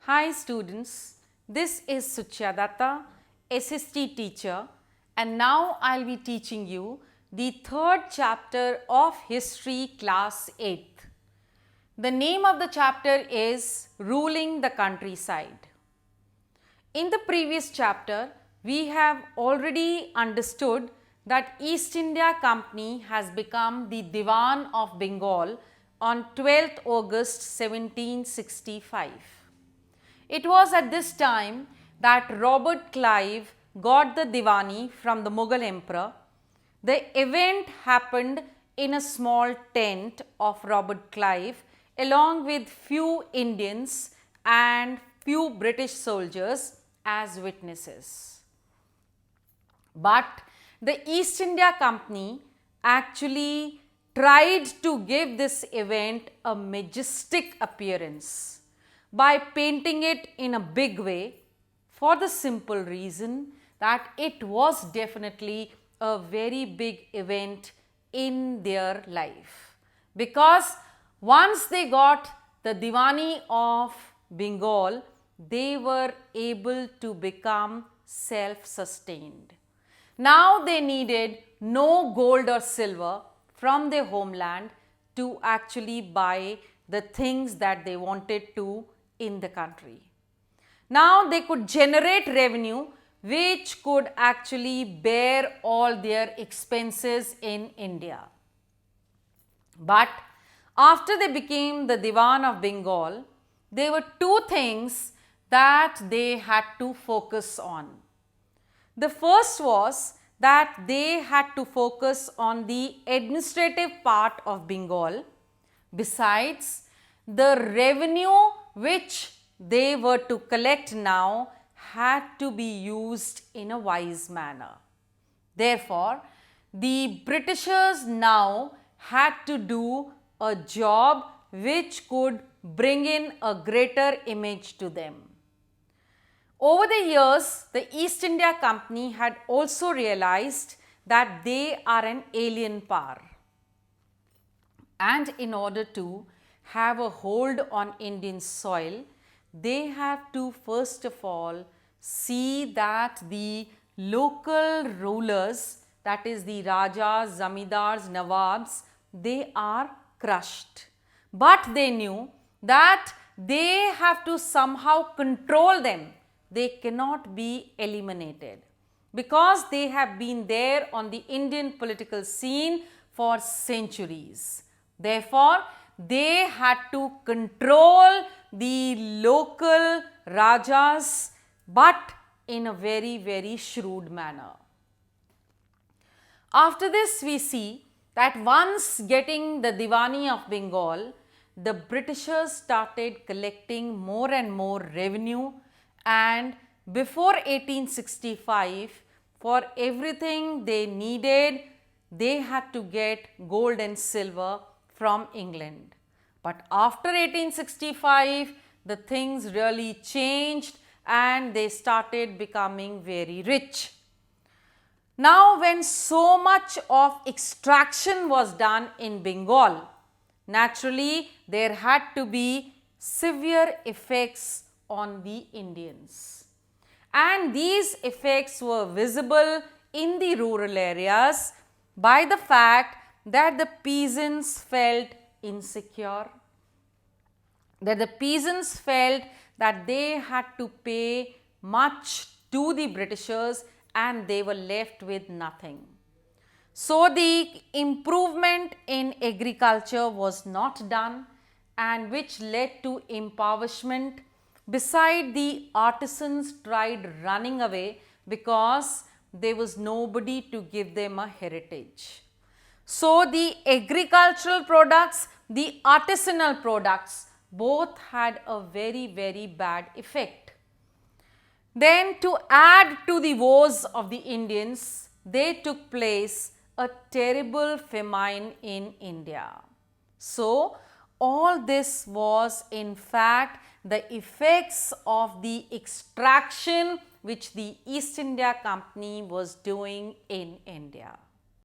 Hi students, this is Suchadatta, SST teacher, and now I will be teaching you the third chapter of History class 8th. The name of the chapter is Ruling the Countryside. In the previous chapter, we have already understood that East India Company has become the Diwan of Bengal on 12th August 1765. It was at this time that Robert Clive got the Diwani from the Mughal Emperor. The event happened in a small tent of Robert Clive along with few Indians and few British soldiers as witnesses. But the East India Company actually tried to give this event a majestic appearance by painting it in a big way, for the simple reason that it was definitely a very big event in their life. Because once they got the Diwani of Bengal, they were able to become self-sustained. Now they needed no gold or silver from their homeland to actually buy the things that they wanted to in the country. Now they could generate revenue which could actually bear all their expenses in India. But after they became the Diwan of Bengal, there were two things that they had to focus on. The first was that they had to focus on the administrative part of Bengal. Besides, the revenue which they were to collect now had to be used in a wise manner. Therefore, the Britishers now had to do a job which could bring in a greater image to them. Over the years, the East India Company had also realized that they are an alien power. And in order to have a hold on Indian soil, they have to first of all see that the local rulers, that is the Rajas, Zamindars, Nawabs, they are crushed. But they knew that they have to somehow control them. They cannot be eliminated because they have been there on the Indian political scene for centuries. Therefore, they had to control the local Rajas, but in a very, very shrewd manner. After this, we see that once getting the Diwani of Bengal, the Britishers started collecting more and more revenue, and before 1865, for everything they needed, they had to get gold and silver from England. But after 1865, the things really changed and they started becoming very rich. Now, when so much of extraction was done in Bengal, naturally there had to be severe effects on the Indians. And these effects were visible in the rural areas by the fact that the peasants felt insecure, that the peasants felt that they had to pay much to the Britishers and they were left with nothing. So the improvement in agriculture was not done, and which led to impoverishment. Beside, the artisans tried running away because there was nobody to give them a heritage. So the agricultural products, the artisanal products, both had a very, very bad effect. Then, to add to the woes of the Indians, there took place a terrible famine in India. So, all this was in fact the effects of the extraction which the East India Company was doing in India.